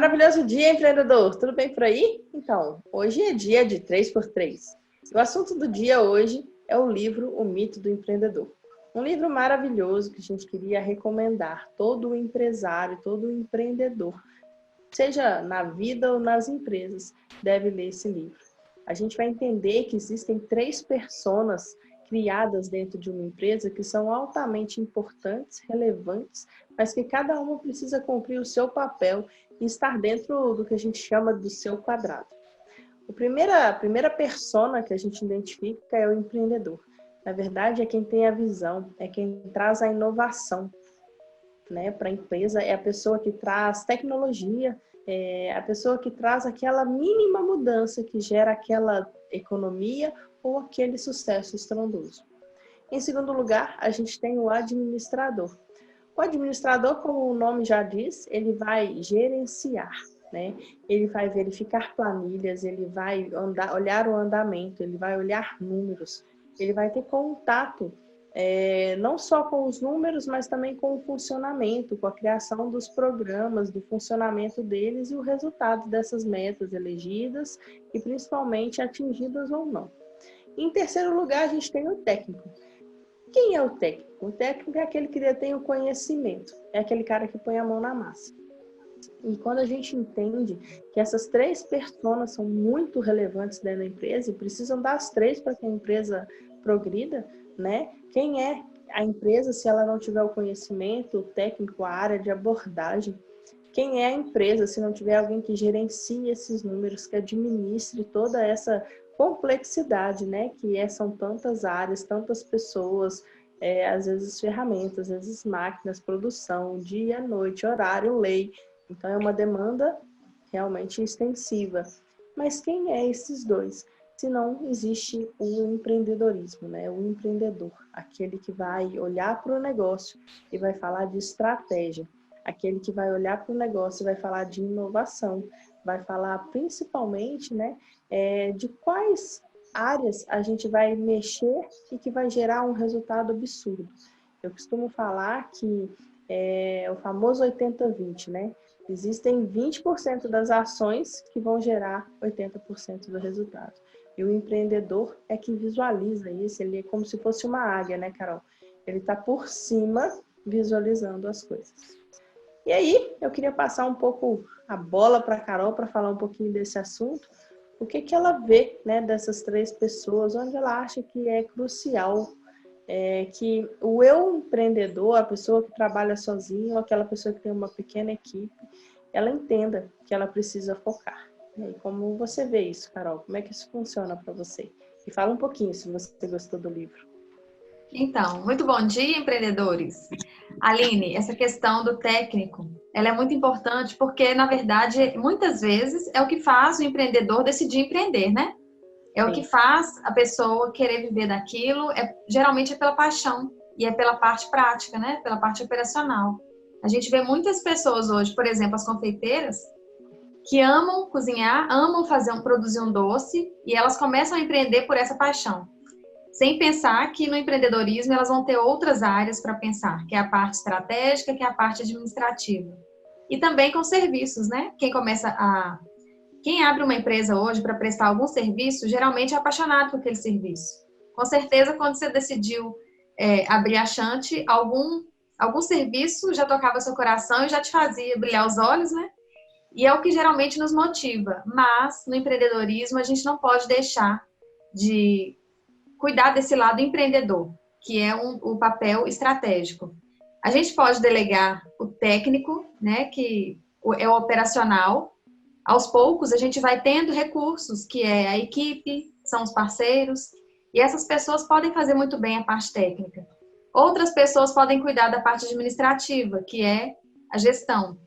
Maravilhoso dia, empreendedor! Tudo bem por aí? Então, hoje é dia de 3x3. O assunto do dia hoje é o livro O Mito do Empreendedor. Um livro maravilhoso que a gente queria recomendar. Todo empresário, todo empreendedor, seja na vida ou nas empresas, deve ler esse livro. A gente vai entender que existem 3 personas criadas dentro de uma empresa que são altamente importantes, relevantes, mas que cada uma precisa cumprir o seu papel e estar dentro do que a gente chama do seu quadrado. A primeira persona que a gente identifica é o empreendedor. Na verdade, é quem tem a visão, é quem traz a inovação, né, para a empresa, é a pessoa que traz tecnologia, é a pessoa que traz aquela mínima mudança que gera aquela economia ou aquele sucesso estrondoso. Em segundo lugar, a gente tem o administrador. O administrador, como o nome já diz, ele vai gerenciar, né? Ele vai verificar planilhas, ele vai olhar o andamento, ele vai olhar números, ele vai ter contato não só com os números, mas também com o funcionamento, com a criação dos programas, do funcionamento deles e o resultado dessas metas elegidas e principalmente atingidas ou não. Em terceiro lugar, a gente tem o técnico. Quem é o técnico? O técnico é aquele que detém o conhecimento, é aquele cara que põe a mão na massa. E quando a gente entende que essas 3 pessoas são muito relevantes dentro da empresa e precisam das 3 para que a empresa progrida, né? Quem é a empresa se ela não tiver o conhecimento, o técnico, a área de abordagem? Quem é a empresa se não tiver alguém que gerencie esses números, que administre toda essa complexidade, né? São tantas áreas, tantas pessoas, às vezes ferramentas, às vezes máquinas, produção, dia, noite, horário, lei. Então, é uma demanda realmente extensiva. Mas quem é esses 2? Se não existe o empreendedorismo, né? O empreendedor, aquele que vai olhar para o negócio e vai falar de estratégia, aquele que vai olhar para o negócio e vai falar de inovação, vai falar principalmente, né, de quais áreas a gente vai mexer e que vai gerar um resultado absurdo. Eu costumo falar que é o famoso 80-20, né? Existem 20% das ações que vão gerar 80% do resultado. E o empreendedor é que visualiza isso, ele é como se fosse uma águia, né, Carol? Ele está por cima visualizando as coisas. E aí, eu queria passar um pouco a bola para a Carol para falar um pouquinho desse assunto. O que ela vê, né, dessas 3 pessoas, onde ela acha que é crucial que o eu empreendedor, a pessoa que trabalha sozinho, aquela pessoa que tem uma pequena equipe, ela entenda que ela precisa focar. E como você vê isso, Carol? Como é que isso funciona para você? E fala um pouquinho se você gostou do livro. Então, muito bom dia, empreendedores. Aline, essa questão do técnico, ela é muito importante porque, na verdade, muitas vezes é o que faz o empreendedor decidir empreender, né? É o que faz a pessoa querer viver daquilo, geralmente é pela paixão e é pela parte prática, né? Pela parte operacional. A gente vê muitas pessoas hoje, por exemplo, as confeiteiras, que amam cozinhar, amam produzir um doce e elas começam a empreender por essa paixão. Sem pensar que no empreendedorismo elas vão ter outras áreas para pensar, que é a parte estratégica, que é a parte administrativa. E também com serviços, né? Quem abre uma empresa hoje para prestar algum serviço, geralmente é apaixonado por aquele serviço. Com certeza, quando você decidiu abrir a Chante, algum serviço já tocava seu coração e já te fazia brilhar os olhos, né? E é o que geralmente nos motiva. Mas, no empreendedorismo, a gente não pode deixar de cuidar desse lado empreendedor, que é o papel estratégico. A gente pode delegar o técnico, né, que é o operacional. Aos poucos, a gente vai tendo recursos, que é a equipe, são os parceiros, e essas pessoas podem fazer muito bem a parte técnica. Outras pessoas podem cuidar da parte administrativa, que é a gestão.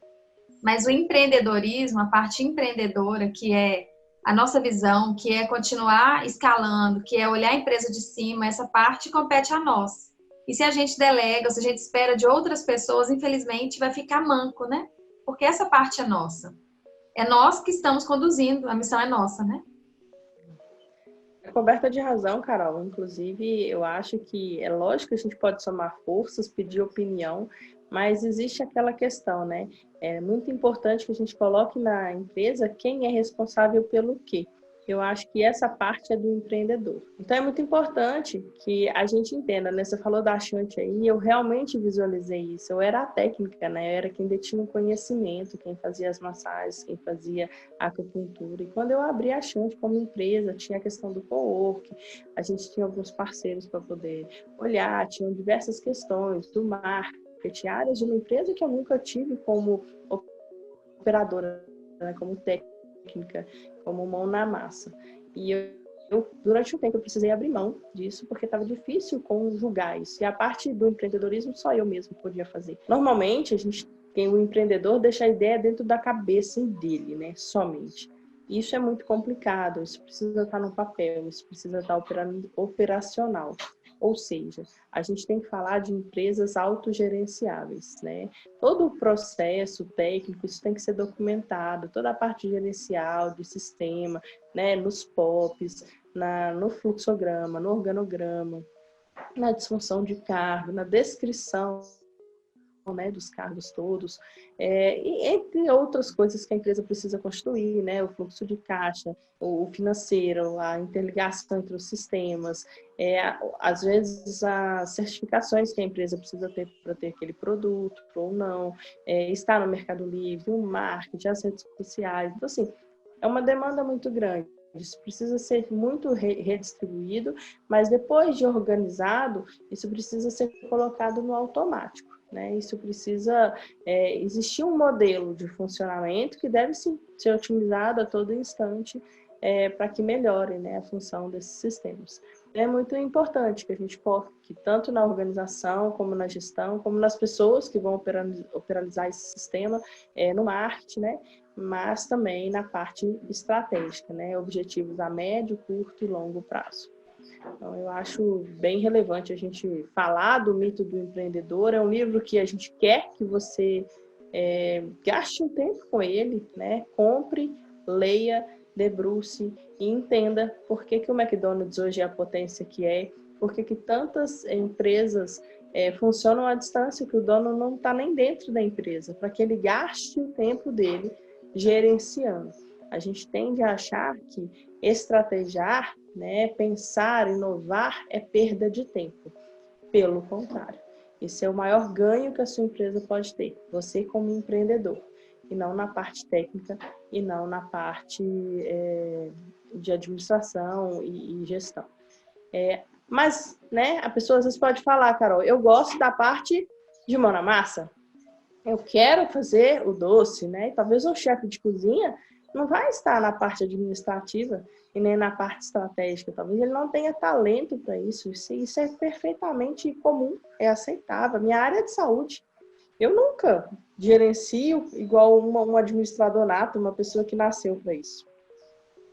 Mas o empreendedorismo, a parte empreendedora, que é a nossa visão, que é continuar escalando, que é olhar a empresa de cima, essa parte compete a nós. E se a gente delega, se a gente espera de outras pessoas, infelizmente vai ficar manco, né? Porque essa parte é nossa. É nós que estamos conduzindo, a missão é nossa, né? coberta de razão, Carol. Inclusive, eu acho que é lógico que a gente pode somar forças, pedir opinião, mas existe aquela questão, né? É muito importante que a gente coloque na empresa quem é responsável pelo quê. Eu acho que essa parte é do empreendedor. Então, é muito importante que a gente entenda, né? Você falou da Chante aí, eu realmente visualizei isso. Eu era a técnica, né? Eu era quem detinha o conhecimento, quem fazia as massagens, quem fazia a acupuntura. E quando eu abri a Chante como empresa, tinha a questão do co-work, a gente tinha alguns parceiros para poder olhar, tinham diversas questões do marketing, áreas de uma empresa que eu nunca tive como operadora, né? Como técnica, como mão na massa. E durante um tempo, eu precisei abrir mão disso, porque estava difícil conjugar isso. E a parte do empreendedorismo, só eu mesmo podia fazer. Normalmente, a gente tem o empreendedor deixa a ideia dentro da cabeça dele, né? Somente. Isso é muito complicado, isso precisa estar no papel, isso precisa estar operacional. Ou seja, a gente tem que falar de empresas autogerenciáveis, né? Todo o processo técnico, isso tem que ser documentado, toda a parte gerencial, de sistema, né? Nos POPs, no fluxograma, no organograma, na disfunção de cargo, na descrição, né, dos cargos todos, e entre outras coisas que a empresa precisa construir, né, o fluxo de caixa, o financeiro, a interligação entre os sistemas, às vezes as certificações que a empresa precisa ter para ter aquele produto ou não, estar no Mercado Livre, o marketing, as redes sociais. Então, assim, é uma demanda muito grande. Isso precisa ser muito redistribuído, mas depois de organizado, isso precisa ser colocado no automático. Né? Isso precisa existir um modelo de funcionamento que deve ser otimizado a todo instante para que melhore, né, a função desses sistemas. É muito importante que a gente foque tanto na organização, como na gestão, como nas pessoas que vão operalizar esse sistema, no marketing, né? Mas também na parte estratégica, né? Objetivos a médio, curto e longo prazo. Então, eu acho bem relevante a gente falar do mito do empreendedor. É um livro que a gente quer que você gaste um tempo com ele, né? Compre, leia, debruce e entenda por que o McDonald's hoje é a potência que é, por que tantas empresas funcionam à distância, que o dono não está nem dentro da empresa, para que ele gaste o tempo dele gerenciando. A gente tende a achar que estrategiar, né, pensar, inovar é perda de tempo. Pelo contrário, esse é o maior ganho que a sua empresa pode ter, você como empreendedor, e não na parte técnica, e não na parte de administração e gestão. Mas, né, a pessoa às vezes pode falar, Carol, eu gosto da parte de mão na massa, eu quero fazer o doce, né? E talvez o chefe de cozinha não vai estar na parte administrativa e nem na parte estratégica. Talvez ele não tenha talento para isso. Isso é perfeitamente comum, é aceitável. Minha área é de saúde. Eu nunca gerencio igual um administrador nato, uma pessoa que nasceu para isso.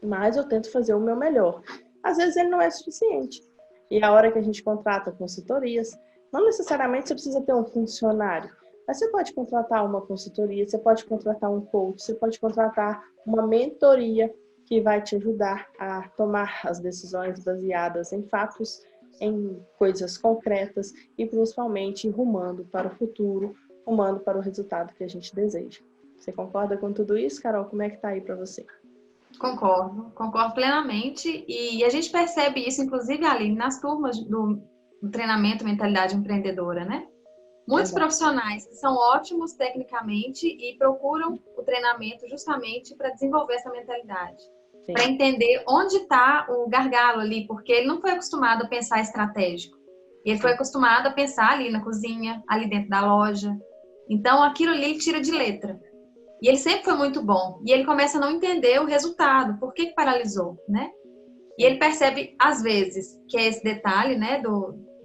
Mas eu tento fazer o meu melhor. Às vezes ele não é suficiente. E a hora que a gente contrata consultorias, não necessariamente você precisa ter um funcionário. Mas você pode contratar uma consultoria, você pode contratar um coach, você pode contratar uma mentoria que vai te ajudar a tomar as decisões baseadas em fatos, em coisas concretas e principalmente rumando para o futuro, rumando para o resultado que a gente deseja. Você concorda com tudo isso, Carol? Como é que tá aí para você? Concordo plenamente. E a gente percebe isso, inclusive, Aline, nas turmas do treinamento Mentalidade Empreendedora, né? Muitos profissionais que são ótimos tecnicamente e procuram o treinamento justamente para desenvolver essa mentalidade. Para entender onde está o gargalo ali, porque ele não foi acostumado a pensar estratégico. Ele foi acostumado a pensar ali na cozinha, ali dentro da loja. Então, aquilo ali ele tira de letra. E ele sempre foi muito bom. E ele começa a não entender o resultado. Por que paralisou, né? E ele percebe, às vezes, que é esse detalhe, né,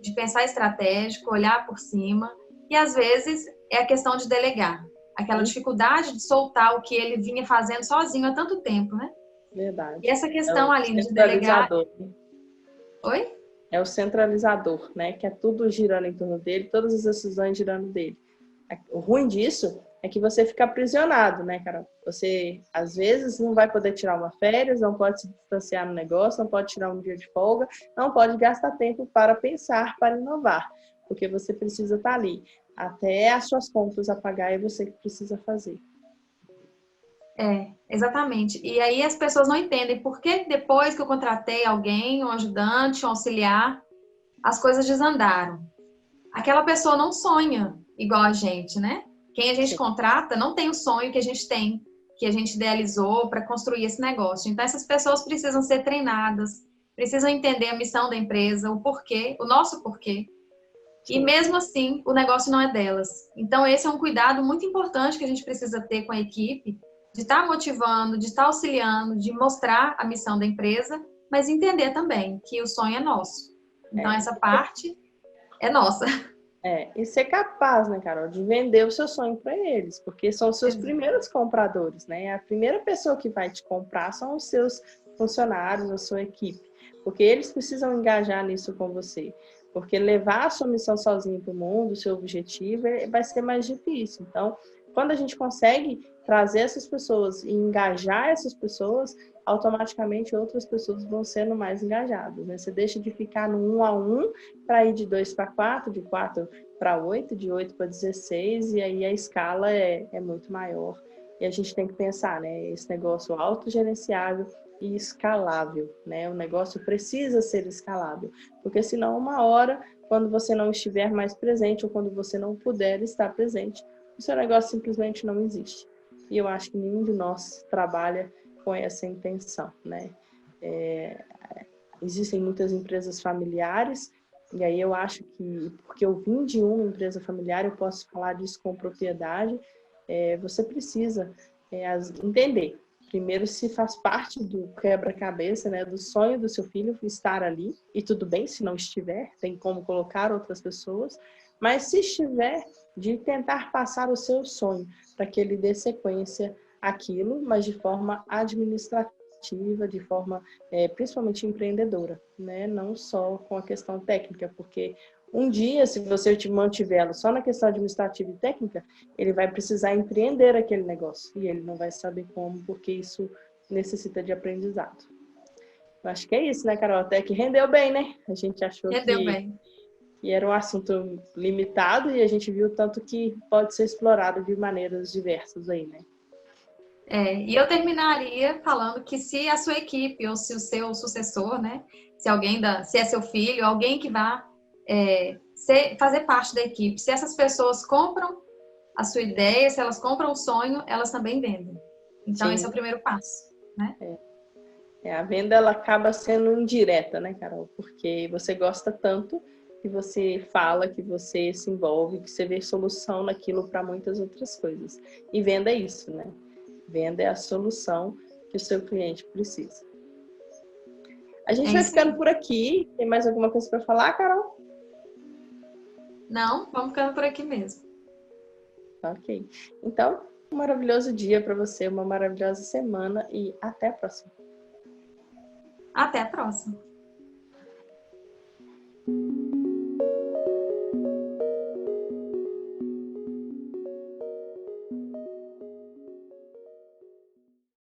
de pensar estratégico, olhar por cima. E às vezes é a questão de delegar. Aquela dificuldade de soltar o que ele vinha fazendo sozinho há tanto tempo, né? Verdade. E essa questão, Aline, de delegar... Oi? É o centralizador, né? Que é tudo girando em torno dele, todas as decisões girando dele. O ruim disso é que você fica aprisionado, né, Carol? Você, às vezes, não vai poder tirar uma férias, não pode se distanciar no negócio, não pode tirar um dia de folga, não pode gastar tempo para pensar, para inovar, porque você precisa estar ali. Até as suas contas a pagar é você que precisa fazer. Exatamente. E aí as pessoas não entendem por que depois que eu contratei alguém, um ajudante, um auxiliar, as coisas desandaram. Aquela pessoa não sonha igual a gente, né? Quem a gente Sim. contrata não tem o sonho que a gente tem, que a gente idealizou para construir esse negócio. Então essas pessoas precisam ser treinadas, precisam entender a missão da empresa, o porquê, o nosso porquê. E mesmo assim, o negócio não é delas. Então esse é um cuidado muito importante que a gente precisa ter com a equipe, de estar motivando, de estar auxiliando, de mostrar a missão da empresa, mas entender também que o sonho é nosso. Então essa parte é nossa. E ser capaz, né, Carol, de vender o seu sonho para eles, porque são os seus primeiros compradores, né? A primeira pessoa que vai te comprar são os seus funcionários, a sua equipe, porque eles precisam engajar nisso com você. Porque levar a sua missão sozinho para o mundo, o seu objetivo, vai ser mais difícil. Então, quando a gente consegue trazer essas pessoas e engajar essas pessoas, automaticamente outras pessoas vão sendo mais engajadas, né? Você deixa de ficar no 1 a 1 para ir de 2 para 4, de 4 para 8, de 8 para 16, e aí a escala é muito maior. E a gente tem que pensar, né? Esse negócio autogerenciável e escalável, né? O negócio precisa ser escalável, porque senão uma hora, quando você não estiver mais presente ou quando você não puder estar presente, o seu negócio simplesmente não existe. E eu acho que nenhum de nós trabalha com essa intenção, né? Existem muitas empresas familiares, e aí eu acho que, porque eu vim de uma empresa familiar, eu posso falar disso com propriedade, você precisa entender, primeiro, se faz parte do quebra-cabeça, né, do sonho do seu filho estar ali, e tudo bem se não estiver, tem como colocar outras pessoas, mas se estiver, de tentar passar o seu sonho, para que ele dê sequência àquilo, mas de forma administrativa, de forma principalmente empreendedora, né? Não só com a questão técnica, porque um dia, se você te mantiver só na questão administrativa e técnica, ele vai precisar empreender aquele negócio e ele não vai saber como, porque isso necessita de aprendizado. Eu acho que é isso, né, Carol? Até que rendeu bem, né? A gente achou que era um assunto limitado e a gente viu tanto que pode ser explorado de maneiras diversas aí, né? E eu terminaria falando que se a sua equipe ou se o seu sucessor, né, se é seu filho, alguém que vá fazer parte da equipe, se essas pessoas compram a sua ideia, se elas compram o sonho, elas também vendem. Então, esse é o primeiro passo, né? A venda, ela acaba sendo indireta, né, Carol? Porque você gosta tanto que você fala, que você se envolve, que você vê solução naquilo para muitas outras coisas. E venda é isso, né? Venda é a solução que o seu cliente precisa. A gente vai ficando por aqui. Tem mais alguma coisa para falar, Carol? Não, vamos ficando por aqui mesmo. Ok. Então, um maravilhoso dia para você, uma maravilhosa semana e até a próxima. Até a próxima.